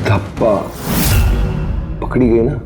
धप्पा पकड़ी गई ना।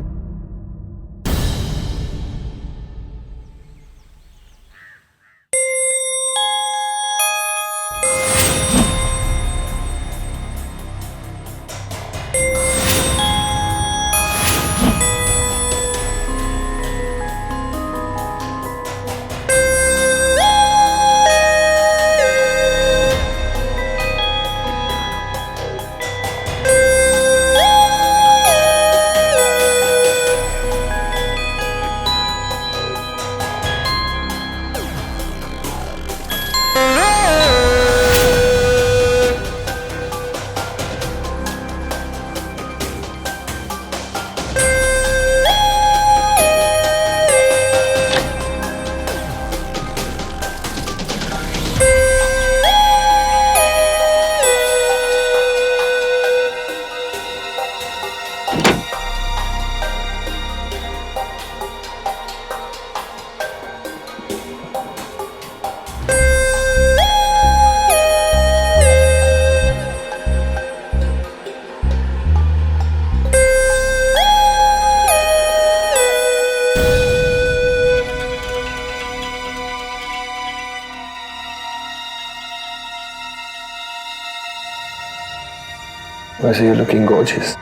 वैसे यू लुकिंग गॉर्जियस।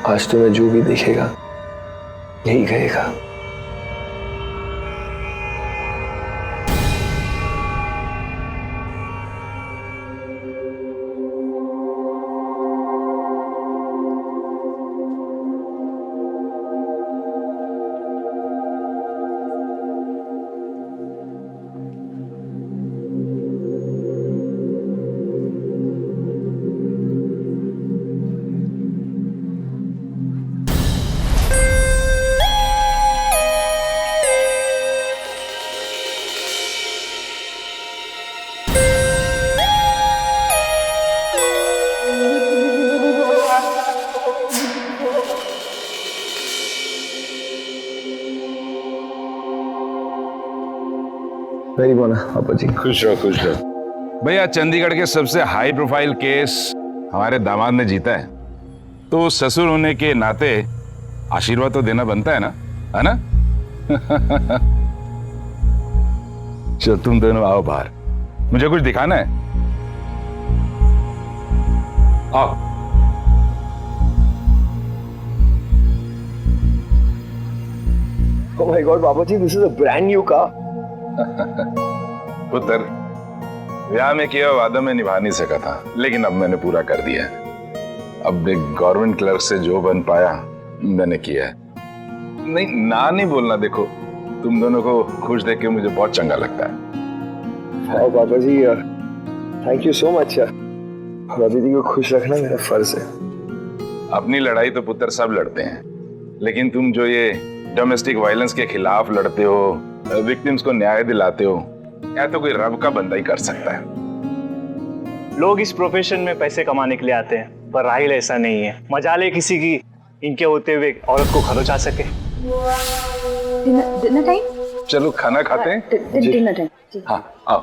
आज तुम्हें जो भी देखेगा यही कहेगा। वेरी बोना पापा जी। खुश रहो खुश रहो। भैया चंडीगढ़ के सबसे हाई प्रोफाइल केस हमारे दामाद ने जीता है, तो ससुर होने के नाते आशीर्वाद तो देना बनता है ना? चलो तुम दोनों आओ बाहर, मुझे कुछ दिखाना है। आओ। Oh my God, पापा जी, this is a brand new car. पुत्र, ब्याह में किया वादा में निभा नहीं सका था, लेकिन अब मैंने पूरा कर दिया है। अब एक गवर्नमेंट क्लर्क से जो बन पाया मैंने किया है। नहीं ना नहीं बोलना, देखो तुम दोनों को खुश देख के मुझे बहुत चंगा लगता है। हाँ पापा जी, थैंक यू सो मच। दीदी को खुश रखना मेरा फर्ज है। अपनी लड़ाई तो पुत्र सब लड़ते हैं, लेकिन तुम जो ये डोमेस्टिक वायलेंस के खिलाफ लड़ते हो, विक्टिम्स को न्याय दिलाते हो, या तो कोई रब का बंदा ही कर सकता है। लोग इस प्रोफेशन में पैसे कमाने के लिए आते हैं, पर राहिल ऐसा नहीं है। मजाल है किसी की इनके होते हुए औरत को खरोच आ सके। Dinner time? चलो खाना खाते हैं। Dinner time. हाँ आओ।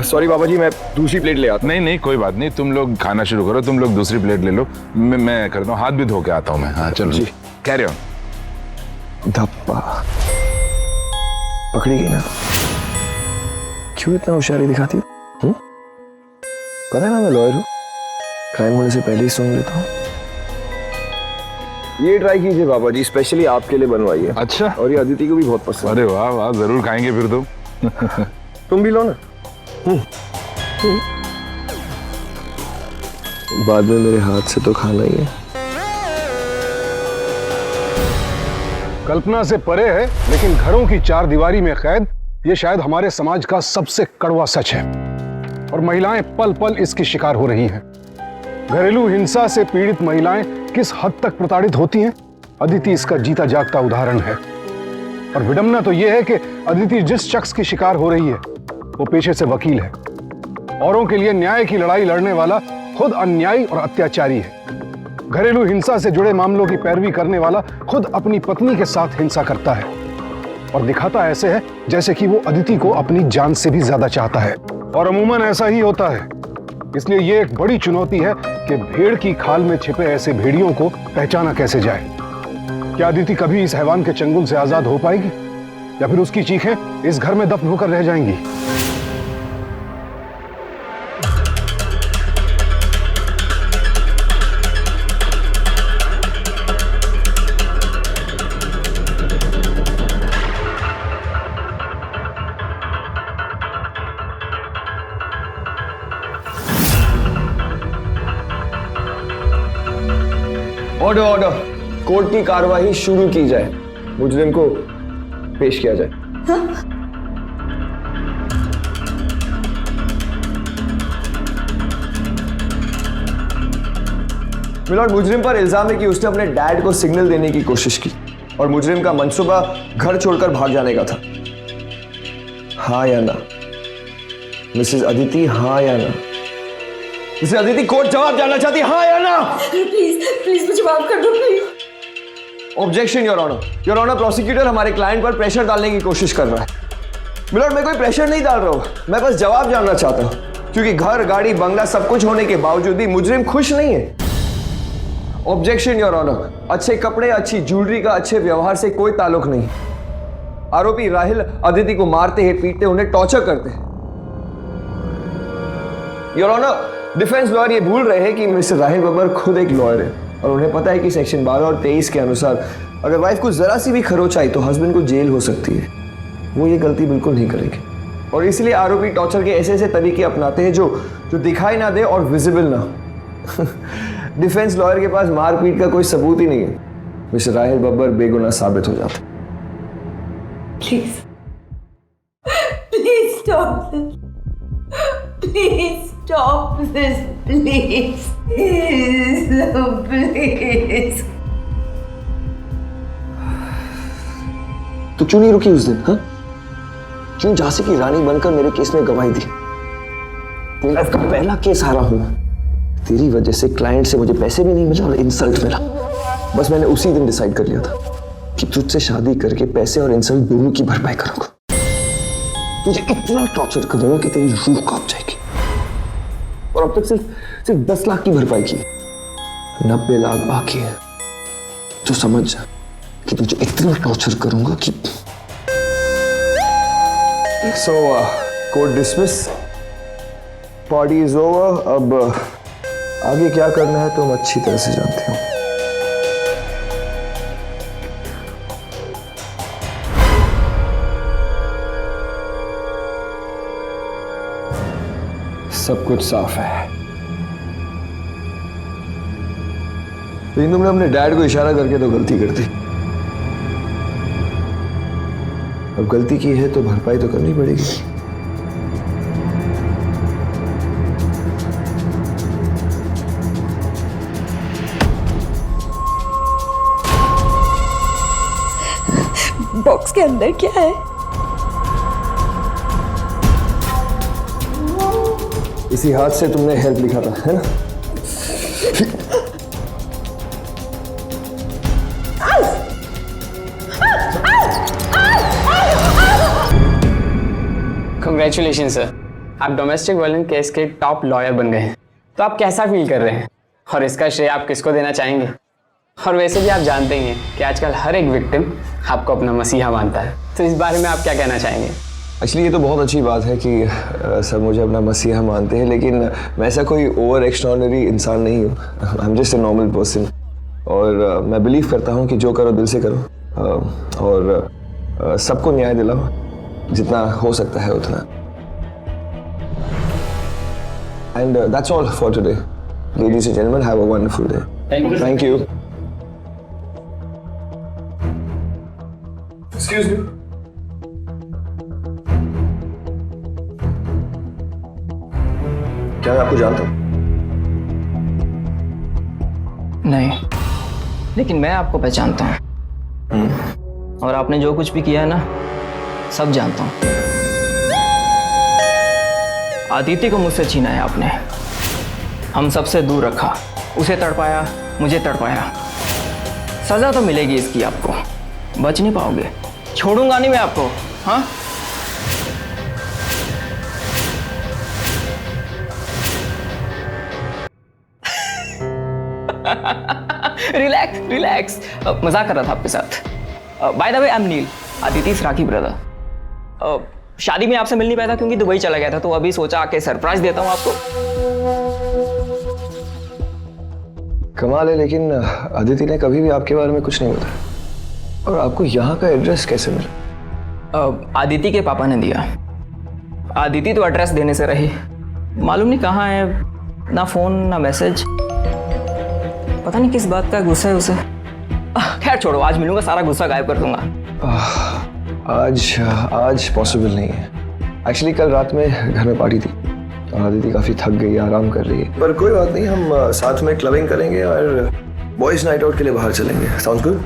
सॉरी बाबा जी, मैं दूसरी प्लेट ले आता नहीं नहीं कोई बात नहीं, तुम लोग खाना शुरू करो, तुम लोग दूसरी प्लेट ले लो, मैं करता हूँ, हाथ भी धो के आता हूँ मैं। हाँ चलो जी। Carry on. हूँ। धप्पा पकड़ी गई ना? क्यों इतना होशियारी दिखाती हूँ? पता है ना मैं लॉयर हूँ, क्राइम होने से पहले ही सुन लेता हूँ। ये ट्राई कीजिए बाबा जी, स्पेशली आपके लिए बनवाई है। अच्छा, और ये अदिति को भी बहुत पसंद अरे वाह वाह, जरूर खाएंगे फिर तुम। तुम भी लो ना। बाद में मेरे हाथ से तो खाना ही है। कल्पना से परे है, लेकिन घरों की चार दीवारी में कैद ये शायद हमारे समाज का सबसे कड़वा सच है, और महिलाएं पल पल इसकी शिकार हो रही हैं। घरेलू हिंसा से पीड़ित महिलाएं किस हद तक प्रताड़ित होती हैं, अदिति इसका जीता जागता उदाहरण है। और विडंबना तो यह है कि अदिति जिस शख्स की शिकार हो रही है वो पेशे से वकील है, औरों के लिए न्याय की लड़ाई लड़ने वाला खुद अन्यायी और अत्याचारी है। घरेलू हिंसा से जुड़े मामलों की पैरवी करने वाला खुद अपनी पत्नी के साथ हिंसा करता है, और दिखाता ऐसे है जैसे कि वो अदिति को अपनी जान से भी ज्यादा चाहता है। और अमूमन ऐसा ही होता है। इसलिए ये एक बड़ी चुनौती है कि भेड़ की खाल में छिपे ऐसे भेड़ियों को पहचाना कैसे जाए। क्या अदिति कभी इस हैवान के चंगुल से आजाद हो पाएगी, या फिर उसकी चीखें इस घर में दफन होकर रह जाएंगी? ऑर्डर ऑर्डर, कोर्ट की कार्यवाही शुरू की जाए, मुजरिम को पेश किया जाए। मिलॉर्ड, मुजरिम पर इल्जाम है कि उसने अपने डैड को सिग्नल देने की कोशिश की और मुजरिम का मंसूबा घर छोड़कर भाग जाने का था। हाँ या ना मिसेस अदिति, हाँ या ना? मिसेस अदिति, कोर्ट जवाब जानना चाहती है, हाँ या ना? प्लीज प्लीज मुझे माफ कर दो please. Objection your honour. Your honour, prosecutor हमारे क्लाइंट पर प्रेशर डालने की कोशिश कर रहा है। मिलॉर्ड, मैं कोई प्रेशर नहीं डाल रहा हूं, मैं बस जवाब जानना चाहता हूं, क्योंकि घर, गाड़ी, बंगला सब कुछ होने के बावजूद भी मुजरिम खुश नहीं है। Objection your honour. अच्छे कपड़े, अच्छी ज्वेलरी का अच्छे व्यवहार से कोई ताल्लुक नहीं। आरोपी राहिल अदिति को मारते हैं, पीटते, उन्हें टॉर्चर करते हैं। योर ऑनर, डिफेंस लॉयर ये भूल रहे हैं कि मिस्टर राहिल बब्बर खुद एक लॉयर है और उन्हें पता है कि सेक्शन 12 और 23 के अनुसार अगर वाइफ को जरा सी भी खरोच आई तो हस्बैंड को जेल हो सकती है। वो ये गलती बिल्कुल नहीं करेंगे, और इसलिए आरोपी टॉर्चर के ऐसे ऐसे तरीके अपनाते हैं जो दिखाई ना दे और विजिबल ना हो। डिफेंस लॉयर के पास मारपीट का कोई सबूत ही नहीं है। मिस्टर राहिल बब्बर बेगुनाह साबित हो जाते। Please please stop this, please stop this, please please. तो क्यों नहीं रुकी उस दिन? हाँ, क्यों झांसी की रानी बनकर मेरे केस में गवाही दी? मेरा पहला केस हारा हूं। तेरी वजह से क्लाइंट से मुझे पैसे भी नहीं मिले और इंसल्ट मिला। बस मैंने उसी दिन डिसाइड कर लिया था कि तुझसे शादी करके पैसे और इंसल्ट दोनों की भरपाई करूंगा। तुझे इतना टॉर्चर करूंगा कि तेरी रूह कांप जाएगी। और अब तक सिर्फ 10 लाख की भरपाई की, 90 लाख बाकी है। तो समझ जा कि तुझे इतना टॉर्चर करूंगा कि court dismiss, party is over. अब आगे क्या करना है तुम अच्छी तरह से जानते हो। सब कुछ साफ है, लेकिन तुमने अपने डैड को इशारा करके तो गलती कर दी। अब गलती की है तो भरपाई तो करनी पड़ेगी। बॉक्स के अंदर क्या है? इसी हाथ से तुमने हेल्प लिखा था, है ना? Congratulations, sir. आप डोमेस्टिक वायलेंस केस के टॉप लॉयर बन गए हैं, तो आप कैसा फील कर रहे हैं और इसका श्रेय आप किसको देना चाहेंगे? और वैसे भी आप जानते ही हैं कि आजकल हर एक विक्टिम आपको अपना मसीहा मानता है, तो इस बारे में आप क्या कहना चाहेंगे? एक्चुअली ये तो बहुत अच्छी बात है कि सब मुझे अपना मसीहा मानते हैं, लेकिन मैं ऐसा कोई ओवर एक्स्ट्रॉर्डिनरी इंसान नहीं हूँ। I am just a normal person, और मैं बिलीव करता हूँ कि जो करो दिल से करो, और सबको न्याय दिलाओ जितना हो सकता है उतना। And that's all for today. Ladies and gentleman, have a wonderful day. Thank you. Excuse me. क्या मैं आपको जानता हूँ? नहीं, लेकिन मैं आपको पहचानता हूँ। और आपने जो कुछ भी किया है ना, सब जानता हूँ। आदित्य को मुझसे छीना है आपने, हम सबसे दूर रखा, उसे तड़पाया, मुझे तड़पाया। सजा तो मिलेगी इसकी आपको, बच नहीं पाओगे, छोड़ूंगा नहीं मैं आपको। हाँ, रिलैक्स रिलैक्स, मजाक कर रहा था आपके साथ। By the way, I am Neel, Aditi's rakhi brother. शादी में आपसे मिल नहीं पाया था क्योंकि दुबई चला गया था, तो अभी सोचा आके सरप्राइज देता हूँ आपको। कमाल है, लेकिन अदिति ने कभी भी आपके बारे में कुछ नहीं बताया। और आपको यहाँ का एड्रेस कैसे मिला? आदिति के पापा ने दिया। आदिति तो एड्रेस देने से रही, मालूम नहीं कहाँ है, ना फोन ना मैसेज, पता नहीं किस बात का गुस्सा है उसे। खैर छोड़ो, आज मिलूंगा, सारा गुस्सा गायब कर दूंगा। आज पॉसिबल नहीं है। एक्चुअली कल रात में घर में पार्टी थी और आदिति काफी थक गई है, आराम कर रही है। पर कोई बात नहीं, हम साथ में क्लबिंग करेंगे और बॉयज नाइट आउट के लिए बाहर चलेंगे। Sounds good?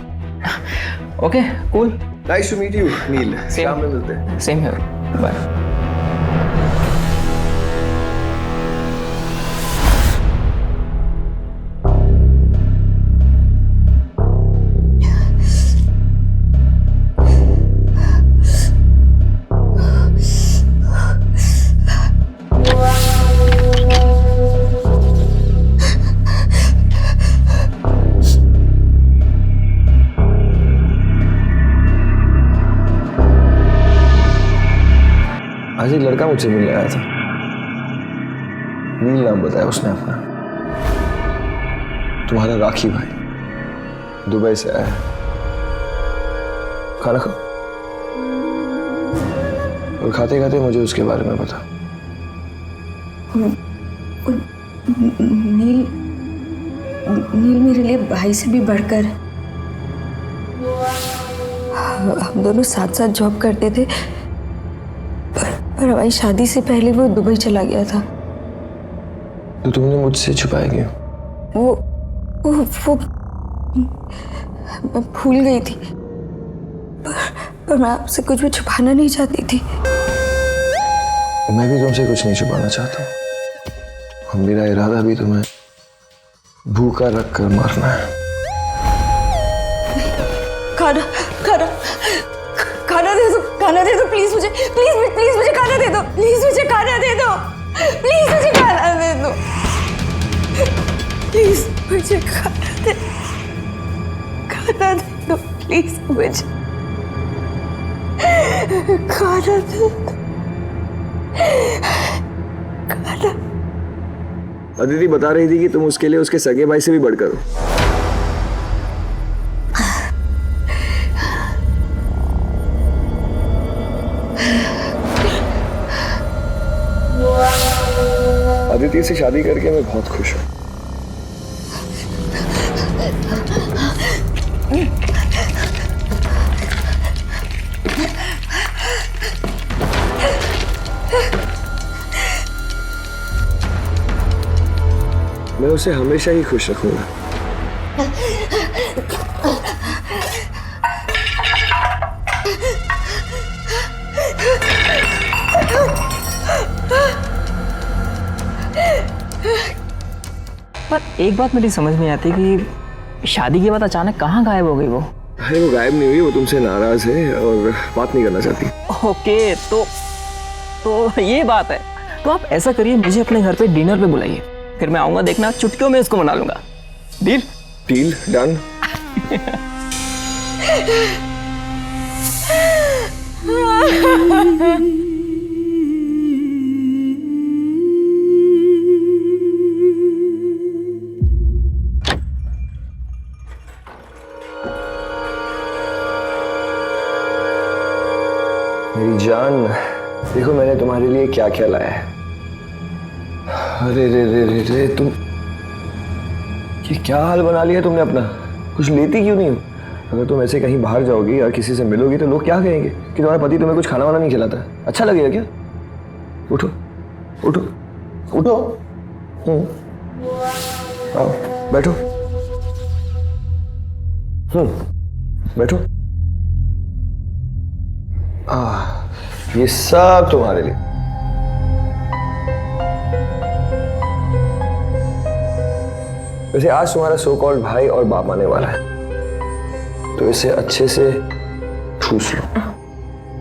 Okay, cool. Nice to meet you Neel. शाम में मिलते हैं। Same here, bye. आज एक लड़का मुझसे मिलने आया था, नील नाम बताया उसने अपना। तुम्हारा राखी भाई दुबई से आया है। खाना खाओ। और खाते खाते मुझे उसके बारे में बता। नील मेरे लिए भाई से भी बढ़कर। हम दोनों साथ साथ जॉब करते थे, पर हमारी शादी से पहले वो दुबई चला गया था। तो तुमने मुझसे छुपाया क्यों? वो मैं भूल गई थी, पर मैं आपसे कुछ भी छुपाना नहीं चाहती थी। मैं भी तुमसे कुछ नहीं छुपाना चाहता हूँ। मेरा इरादा भी तुम्हें भूखा रख कर मारना है। खाना खाना खाना दे दो, खाना दे दो प्लीज मुझे, प्लीज मुझे खाना दे दो, प्लीज मुझे खाना दे दो, प्लीज मुझे खाना दे दो, प्लीज मुझे खाना दे दो, प्लीज मुझे खाना दे दो, खाना। अदिति बता रही थी कि तुम उसके लिए उसके सगे भाई से भी बढ़कर हो। अदिति से शादी करके मैं बहुत खुश हूँ। मैं उसे हमेशा ही खुश रखूंगा। पर एक बात मेरी समझ में आती कि शादी के बाद अचानक कहाँ गायब हो गई वो? अरे वो गायब नहीं हुई, वो तुमसे नाराज है और बात नहीं करना चाहती। ओके, तो ये बात है। तो आप ऐसा करिए, मुझे अपने घर पे डिनर पे बुलाइए, फिर मैं आऊंगा, देखना चुटकियों में इसको मना लूंगा। डील? Deal done. मेरी जान, देखो मैंने तुम्हारे लिए क्या क्या लाया है। अरे रे रे रे रे, तुम ये क्या हाल बना लिया तुमने अपना? कुछ लेती क्यों नहीं हो? अगर तुम ऐसे कहीं बाहर जाओगी या किसी से मिलोगी तो लोग क्या कहेंगे कि तुम्हारा पति तुम्हें कुछ खाना वाना नहीं खिलाता? अच्छा लगेगा क्या? उठो उठो उठो, आओ बैठो, बैठो। ये सब तुम्हारे लिए। वैसे आज तुम्हारा सो कॉल्ड भाई और बाप आने वाला है, तो इसे अच्छे से ठूस लो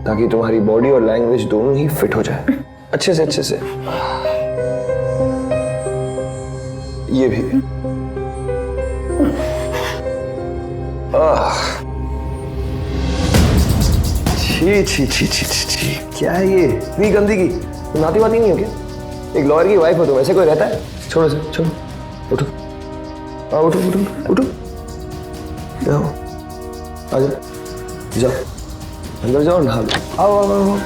ताकि तुम्हारी बॉडी और लैंग्वेज दोनों ही फिट हो जाए। अच्छे से अच्छे से। ये भी। छी छी छी छी छी छी, क्या है ये? इतनी गंदगी। तुम नाती वाती नहीं हो क्या? एक लॉयर की वाइफ हो तुम, ऐसे कोई रहता है? छोड़ो से, छोड़ो, उठो, आओ उठो उठो उठो, जाओ, आ जाओ, जाओ अंदर जाओ, नहा लो, आओ आओ आओ,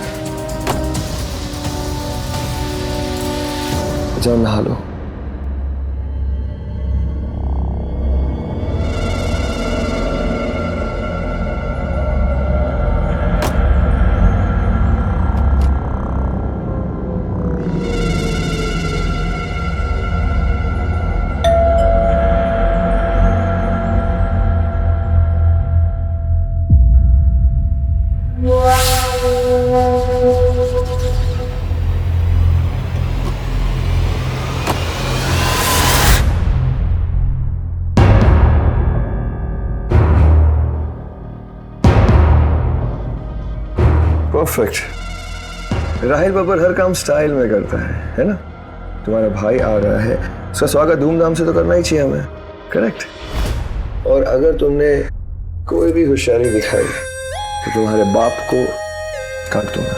जाओ नहा लो। परफेक्ट। राहिल बब्बर हर काम स्टाइल में करता है ना? तुम्हारा भाई आ रहा है, उसका स्वागत धूमधाम से तो करना ही चाहिए हमें, करेक्ट? और अगर तुमने कोई भी होशियारी दिखाई तो तुम्हारे बाप को काट दूंगा।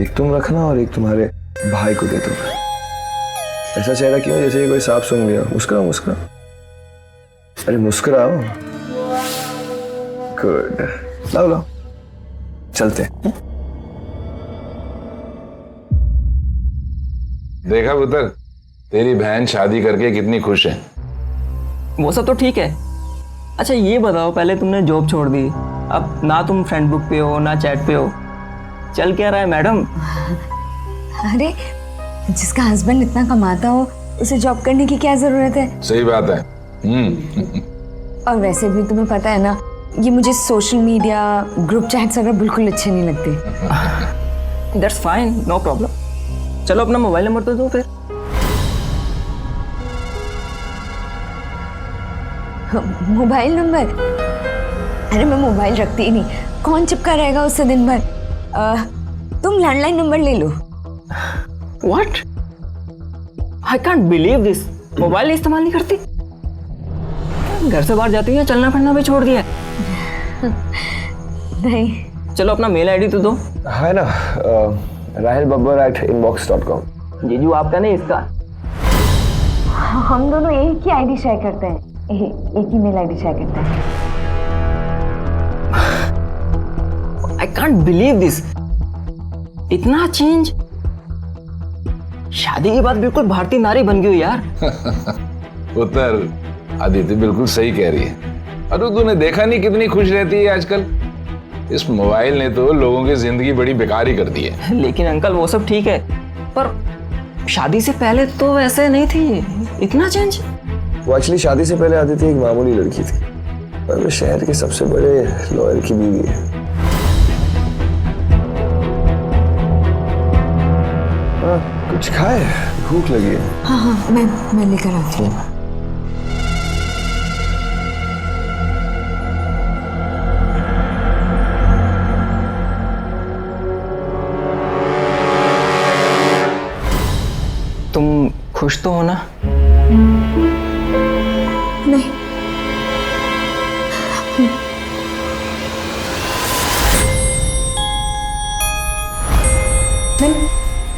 एक तुम रखना और एक तुम्हारे भाई को दे दूंगा। ऐसा चेहरा क्यों, जैसे कोई सांप सूंघ लिया? मुस्कुराओ मुस्कुराओ, अरे मुस्कुराओ। गुड, लाओ लाओ, चलते। देखा पुत्र, तेरी बहन शादी करके कितनी खुश है। वो सब तो ठीक है। अच्छा ये बताओ, पहले तुमने जॉब छोड़ दी, अब ना तुम फ्रेंड बुक पे हो ना चैट पे हो, चल क्या रहा है मैडम? अरे जिसका हस्बैंड इतना कमाता हो उसे जॉब करने की क्या जरूरत है? सही बात है। और वैसे भी तुम्हें पता है ना, ये मुझे सोशल मीडिया ग्रुप चैट्स वगैरह बिल्कुल अच्छे नहीं लगते। That's fine, no problem. चलो अपना मोबाइल नंबर तो दो फिर। Mobile number? अरे मैं मोबाइल रखती ही नहीं, कौन चिपका रहेगा उससे दिन भर। तुम लैंडलाइन नंबर ले लो। What? I can't believe this. Mobile इस्तेमाल नहीं करती? घर से बाहर जाती है, चलना फिरना भी छोड़ दिया? नहीं। चलो अपना मेल आईडी तो दो। है ना, rahilbabbar@inbox.com। जीजू आपका नहीं, इसका। हम दोनों एक ही आईडी शेयर करते हैं, एक ही मेल आईडी शेयर करते हैं। आई कांट बिलीव दिस, इतना चेंज। शादी के बाद बिल्कुल भारतीय नारी बन गई हो यार। पुत्र, आदित्य बिल्कुल सही कह रही है। अरे तूने देखा नहीं कितनी खुश रहती है आजकल? इस मोबाइल ने तो लोगों की जिंदगी बड़ी बेकार ही कर दी है। लेकिन अंकल वो सब ठीक है, पर शादी से पहले तो वैसे नहीं थी, इतना चेंज। वो एक्चुअली शादी से पहले आदित्य एक मामूली लड़की थी, पर वो शहर के सबसे बड़े लॉयर की बीवी है। कुछ खाए, भूख लगी है। हाँ मैं लेकर आती हूँ। खुश तो हो ना? नहीं,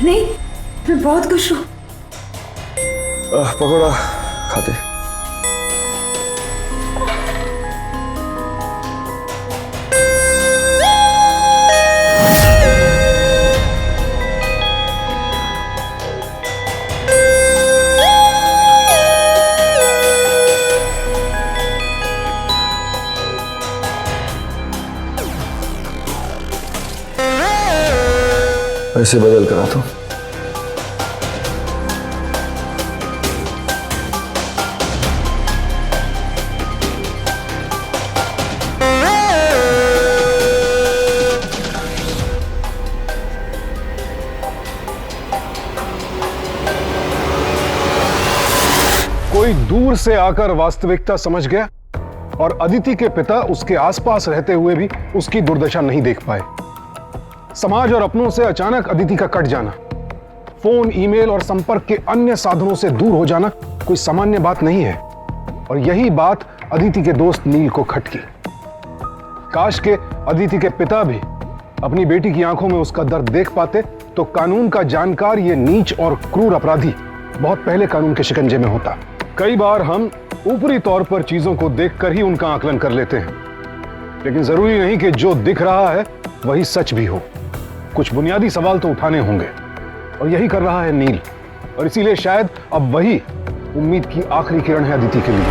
नहीं, मैं बहुत खुश हूँ। पकौड़ा खाते। ऐसे बदल करा तो कोई दूर से आकर वास्तविकता समझ गया और अदिति के पिता उसके आसपास रहते हुए भी उसकी दुर्दशा नहीं देख पाए। समाज और अपनों से अचानक अदिति का कट जाना, फोन, ईमेल और संपर्क के अन्य साधनों से दूर हो जाना कोई सामान्य बात नहीं है। और यही बात अदिति के दोस्त नील को खटकी। काश के अदिति के पिता भी अपनी बेटी की आंखों में उसका दर्द देख पाते तो कानून का जानकार ये नीच और क्रूर अपराधी बहुत पहले कानून के शिकंजे में होता। कई बार हम ऊपरी तौर पर चीजों को देखकर ही उनका आकलन कर लेते हैं, लेकिन जरूरी नहीं कि जो दिख रहा है वही सच भी हो। कुछ बुनियादी सवाल तो उठाने होंगे और यही कर रहा है नील। और इसीलिए शायद अब वही उम्मीद की आखिरी किरण है अदिति के लिए।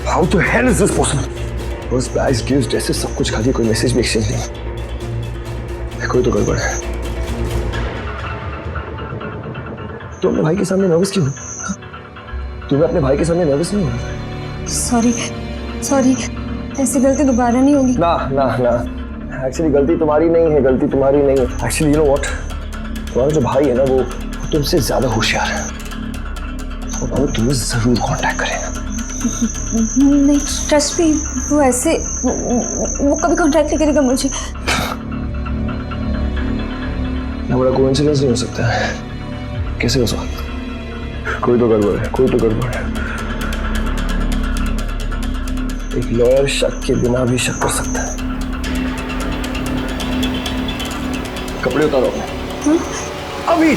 How the hell is this possible? बस बैग्स, गिफ्ट्स, ड्रेसेस सब कुछ खाली, कोई मैसेज भी एक्सचेंज नहीं। कोई तो गड़बड़ है। तो अपने भाई के सामने नर्वस क्यों? तुम्हें अपने भाई के सामने नर्वस नहीं हो? सॉरी, ऐसी गलती दोबारा नहीं होगी। ना ना ना, एक्चुअली गलती तुम्हारी नहीं है, गलती तुम्हारी नहीं है। एक्चुअली यू नो व्हाट, तुम्हारा जो भाई है ना वो तुमसे ज्यादा होशियार है और वो तुम्हें जरूर कांटेक्ट करेगा। नहीं, ट्रस्ट मी, वो ऐसे वो कभी कांटेक्ट नहीं करेगा मुझे। ना बड़ा कोइंसिडेंस नहीं हो सकता है। कैसे हो सकता? कोई तो गड़बड़ है, कोई तो गड़बड़ है। एक लॉयर शक के बिना भी शक कर सकता है। कपड़े उतारो अपने। अभी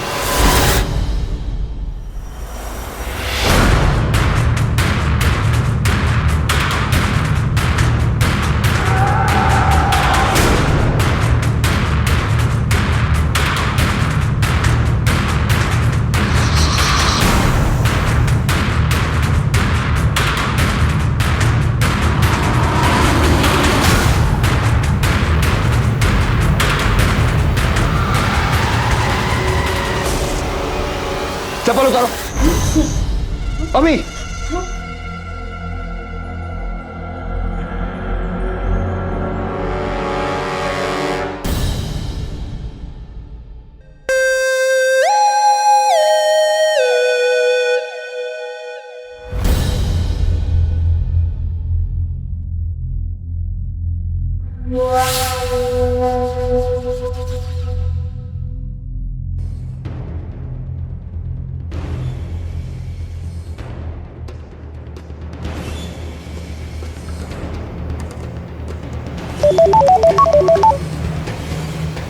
चप्पल उतारो अभी।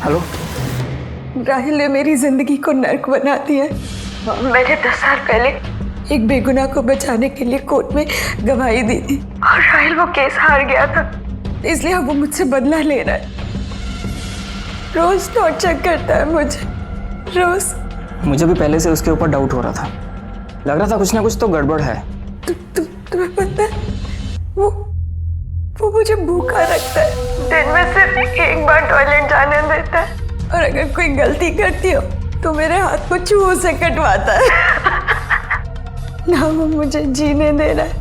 हेलो। राहिल ने मेरी जिंदगी को नर्क बना दिया। मैंने 10 साल पहले एक बेगुनाह को बचाने के लिए कोर्ट में गवाही दी थी और राहिल वो केस हार गया था, इसलिए अब वो मुझसे बदला ले रहा है। रोज टॉर्चर करता है मुझे, रोज। मुझे भी पहले से उसके ऊपर डाउट हो रहा था, लग रहा था कुछ ना कुछ तो गड़बड़ है। तुम्हें पता है वो मुझे भूखा रखता है, दिन में सिर्फ एक बार टॉयलेट जाने देता है और अगर कोई गलती करती हो तो मेरे हाथ को चूहों से कटवाता है। ना वो मुझे जीने दे रहा है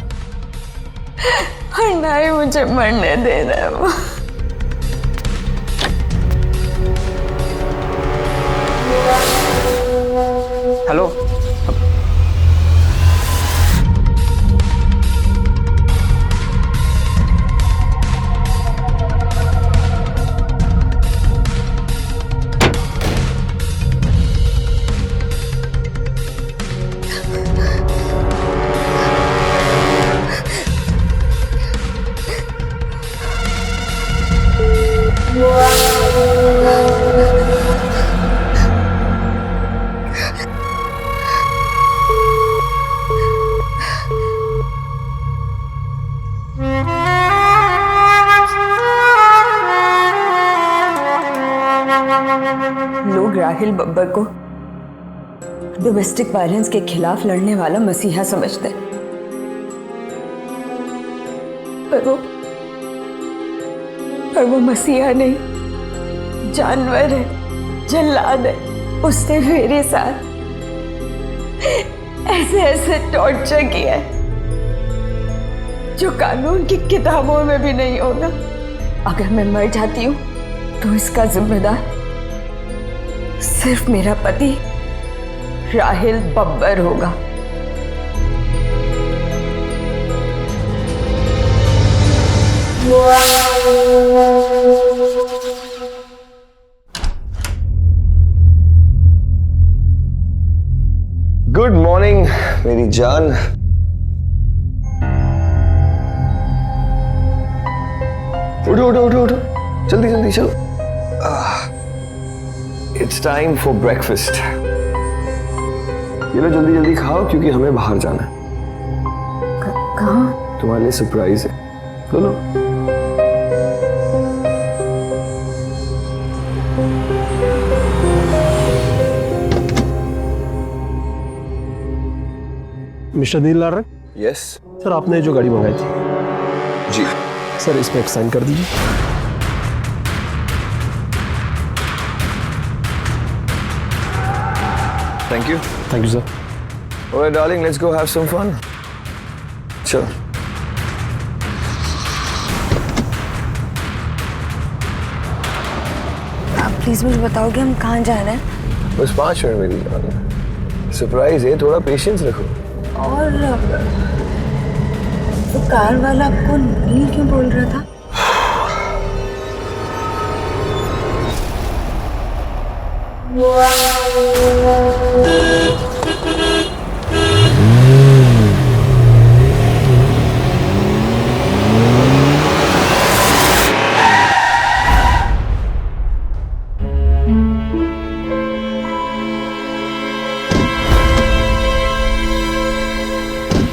और ना ही मुझे मरने दे रहा है वो। राहिल बब्बर को डोमेस्टिक वायलेंस के खिलाफ लड़ने वाला मसीहा समझते हैं, पर वो मसीहा नहीं, जानवर है, जल्लाद है। उसने मेरे साथ ऐसे टॉर्चर किया है जो कानून की किताबों में भी नहीं होगा। अगर मैं मर जाती हूँ तो इसका जिम्मेदार सिर्फ मेरा पति राहिल बब्बर होगा। गुड मॉर्निंग मेरी जान। उठो उठो उठो उठो, जल्दी जल्दी चलो। It's time for breakfast. ये लो जल्दी जल्दी खाओ क्योंकि हमें बाहर जाना है। कहाँ? तुम्हारे लिए सरप्राइज है। लो मिस्टर नील नारायण, यस सर आपने जो गाड़ी मंगाई थी, जी सर इसमें एक साइन कर दीजिए। Thank you sir. Alright darling, let's go have some fun. चलो। आप प्लीज मुझे बताओगे हम कहाँ जा रहे हैं? बस 5 मिनट मेरी जान। सरप्राइज है, थोड़ा पेशेंस रखो। और वो कार वाला आपको नील क्यों बोल रहा था?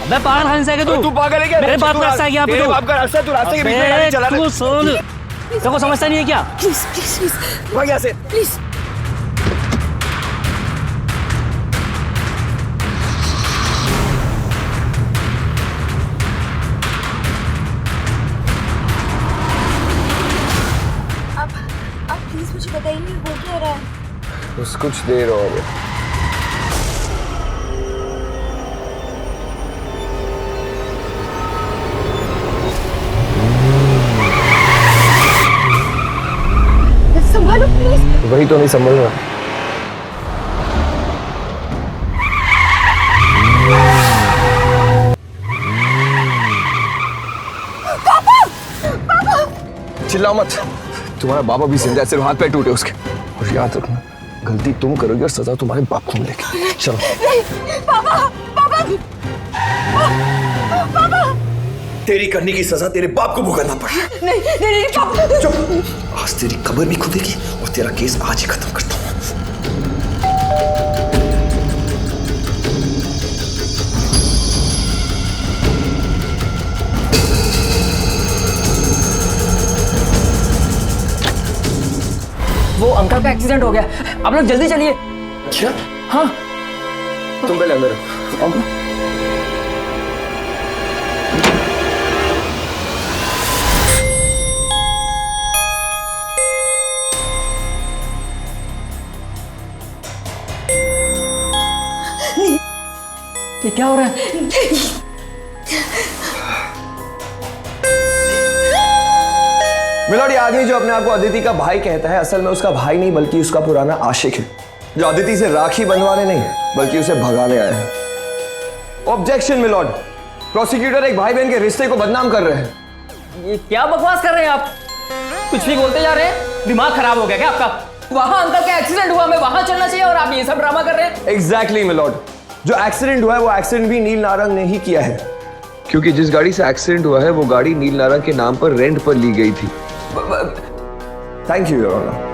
मैं पागल खाने से आके तू पागल है क्या? मेरे बाप का रास्ता है क्या? तेरे बाप का रास्ता है, तू रास्ते के बीच में गाड़ी चला रहा है। तू सुन, तेको समझता नहीं है क्या? प्लीज प्लीज प्लीज भाग यहाँ से। प्लीज। आप प्लीज मुझे बताइए हो क्या रहा है? बस कुछ देर और संभालो प्लीज। वही तो नहीं संभल रहा। चिल्लाओ मत, तुम्हारा बाबा भी जिंदा है, सिर्फ हाथ पैर टूटे उसके। और याद रखना, गलती तुम करोगे और सजा तुम्हारे बाप को मिलेगी। चलो। पापा पापा पापा, तेरी करने की सजा तेरे बाप को भुगतना पड़ा। नहीं नहीं नहीं पापा। चुप। आज तेरी कब्र भी खुदेगी और तेरा केस आज ही खत्म करता हूँ। वो अंकल का एक्सीडेंट हो गया, आप लोग जल्दी चलिए। क्या? हाँ तुम पहले अंदर आओ। ये क्या हो रहा है? मिलोड, ये आदमी जो अपने आप को अदिति का भाई कहता है, असल में उसका भाई नहीं बल्कि उसका पुराना आशिक है, जो अदिति से राखी बंधवाने नहीं बल्कि उसे भगाने आया है। ऑब्जेक्शन मिलोड, प्रोसिक्यूटर एक भाई बहन के रिश्ते को बदनाम कर रहे हैं। ये क्या बकवास कर रहे हैं आप? कुछ भी बोलते जा रहे हैं, दिमाग खराब हो गया क्या आपका? वहां अंकल का एक्सीडेंट हुआ, मैं वहां चलना चाहिए और आप ये सब ड्रामा कर रहे हैं। एग्जैक्टली मिलोड, जो एक्सीडेंट हुआ है वो एक्सीडेंट भी नील नारंग ने ही किया है, क्योंकि जिस गाड़ी से एक्सीडेंट हुआ है वो गाड़ी नील नारंग के नाम पर रेंट पर ली गई थी। Thank you your honour.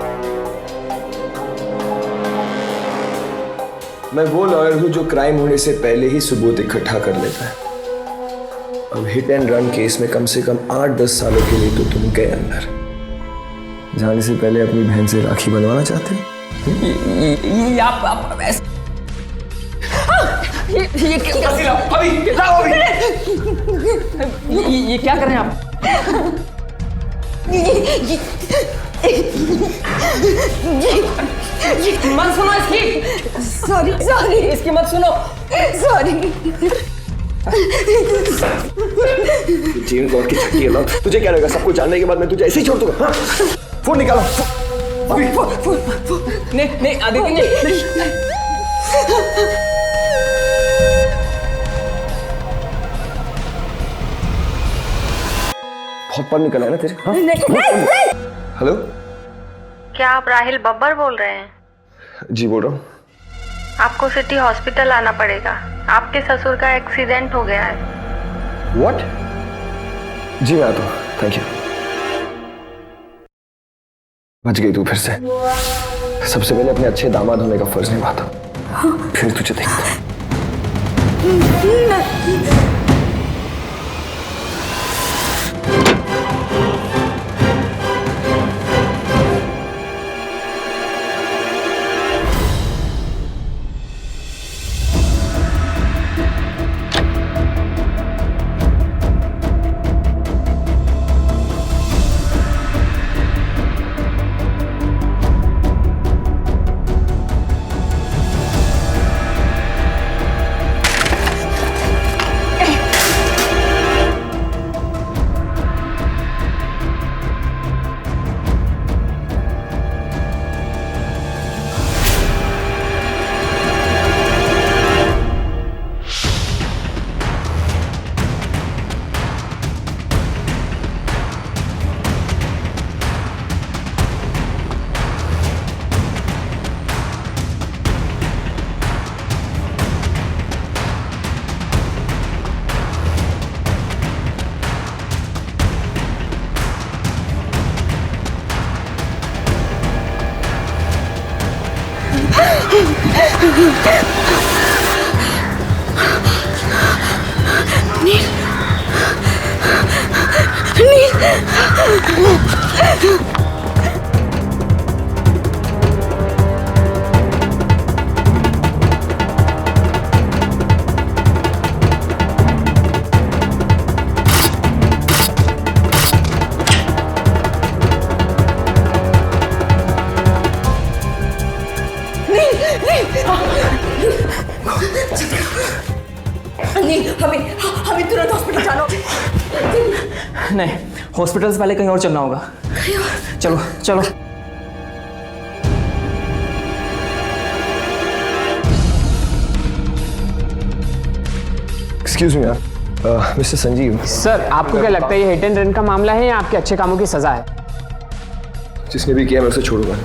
मैं वो लॉयर हूं जो क्राइम होने से पहले ही सबूत इकट्ठा कर लेता है। अब हिट एंड रन केस में कम से कम 8-10 सालों के लिए तो तुम गए अंदर। जाने से पहले अपनी बहन से राखी बंधवाना चाहते हो? ये आप ऐसे ये क्या कर रहे हैं आप? मत सुनो इसकी। सॉरी इसकी मत सुनो। सॉरी। जेम्स बॉन्ड की छठी औलाद, तुझे क्या लगेगा सब कुछ जानने के बाद मैं तुझे ऐसे ही छोड़ दूंगा? हाँ? फोन निकालो। नहीं आदित्य नहीं। बहुत पल निकला है ना तेरे? हाँ? हेलो, क्या आप राहिल बब्बर बोल रहे हैं? जी बोल रहा हूँ। आपको सिटी हॉस्पिटल आना पड़ेगा, आपके ससुर का एक्सीडेंट हो गया है। व्हाट? जी मैं आता हूँ, थैंक यू। बच गई तू फिर से। सबसे पहले अपने अच्छे दामाद होने का फर्ज निभाता, फिर तुझे देखता। हमें तुरंत हॉस्पिटल जाना होगा। नहीं, हॉस्पिटल से पहले कहीं और चलना होगा। चलो चलो। एक्सक्यूज मी यार, मिस्टर संजीव। सर, आपको क्या लगता है ये हिट एंड रन का मामला है या आपके अच्छे कामों की सजा है? जिसने भी किया मैं उसे छोड़ूंगा।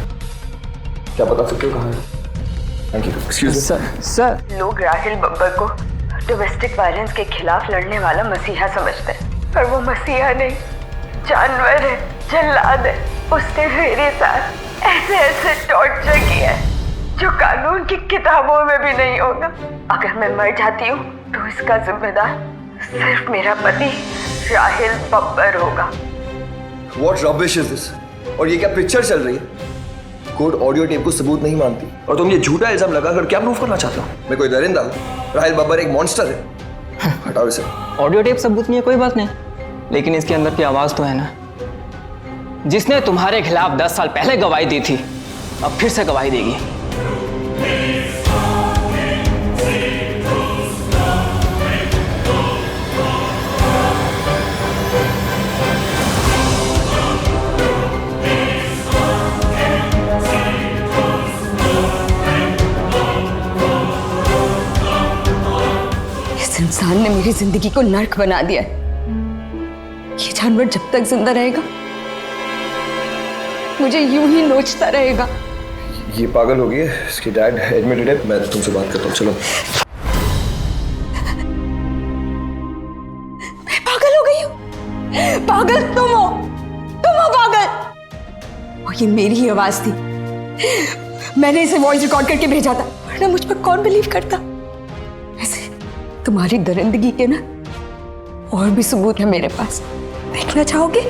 क्या पता सकते हो कहाँ है? Thank you. Excuse me sir लोग राहिल बब्बर को डोमेस्टिक वायलेंस के खिलाफ लड़ने वाला मसीहा समझते हैं, पर वो मसीहा नहीं, जानवर है, जल्लाद है। उसने मेरे साथ ऐसे ऐसे टॉर्चर किया है जो कानून की किताबों में भी नहीं होगा। अगर मैं मर जाती हूँ तो इसका जिम्मेदार सिर्फ मेरा पति राहिल बब्बर होगा। What rubbish is this? और ये क्या पिक्चर चल रही है? कोर्ट ऑडियो टेप को सबूत नहीं मानती और तुम ये झूठा इल्जाम लगाकर क्या प्रूफ करना चाहते हो? मैं कोई दरिंदा हूँ? राहिल बब्बर एक मॉन्स्टर है। हटाओ इसे। ऑडियो टेप सबूत नहीं है, कोई बात नहीं, लेकिन इसके अंदर की आवाज तो है ना, जिसने तुम्हारे खिलाफ 10 साल पहले गवाही दी थी, अब फिर से गवाही देगी। इस इंसान ने मेरी जिंदगी को नर्क बना दिया है। ये जानवर जब तक जिंदा रहेगा मुझे यूं ही नोचता रहेगा। ये पागल हो गई है, इसकी डैड एडमिटेड है। मैं तुमसे बात करता हूँ, चलो। मैं पागल हो गई हूँ? पागल तुम हो पागल। और ये मेरी ही आवाज थी, मैंने इसे वॉइस रिकॉर्ड करके भेजा था, वरना मुझ पर कौन बिलीव करता। वैसे तुम्हारी दरिंदगी के ना और भी सबूत है मेरे पास, देखना चाहोगे?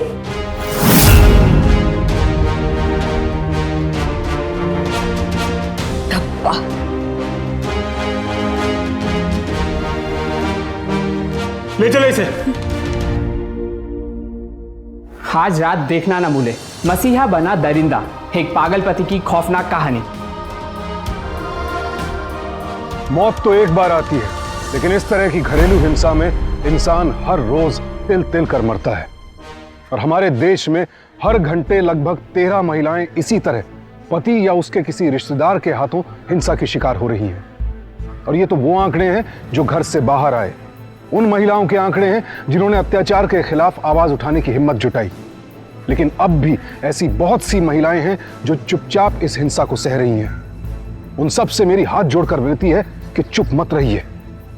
पापा। ले चले इसे। आज रात देखना ना भूले, मसीहा बना दरिंदा, एक पागल पति की खौफनाक कहानी। मौत तो एक बार आती है, लेकिन इस तरह की घरेलू हिंसा में इंसान हर रोज तिल तिल कर मरता है। और हमारे देश में हर घंटे लगभग 13 महिलाएं इसी तरह पति या उसके किसी रिश्तेदार के हाथों हिंसा की शिकार हो रही हैं। और ये तो वो आंकड़े हैं जो घर से बाहर आए, उन महिलाओं के आंकड़े हैं जिन्होंने अत्याचार के खिलाफ आवाज उठाने की हिम्मत जुटाई। लेकिन अब भी ऐसी बहुत सी महिलाएं हैं जो चुपचाप इस हिंसा को सह रही हैं। उन सब से मेरी हाथ जोड़कर विनती है कि चुप मत रहिए,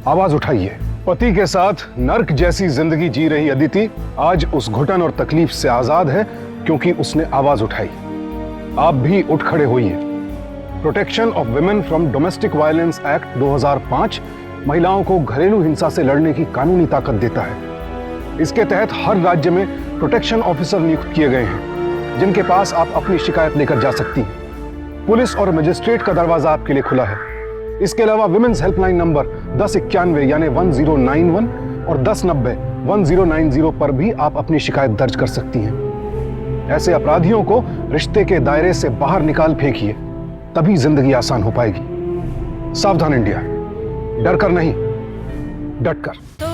आवाज उठाइए। पति के साथ नर्क जैसी जिंदगी जी रही अदिति आज उस घुटन और तकलीफ से आजाद है क्योंकि उसने आवाज उठाई। आप भी उठ खड़े होइए। Protection of women from domestic violence act 2005 महिलाओं को घरेलू हिंसा से लड़ने की कानूनी ताकत देता है। इसके तहत हर राज्य में प्रोटेक्शन ऑफिसर नियुक्त किए गए हैं जिनके पास आप अपनी शिकायत लेकर जा सकती हैं। पुलिस और मजिस्ट्रेट का दरवाजा आपके लिए खुला है। इसके अलावा विमेन्स हेल्पलाइन नंबर 1091 यानी 1091 और 1090 1090 पर भी आप अपनी शिकायत दर्ज कर सकती हैं। ऐसे अपराधियों को रिश्ते के दायरे से बाहर निकाल फेंकिए, तभी जिंदगी आसान हो पाएगी। सावधान इंडिया, डर कर नहीं, डट कर।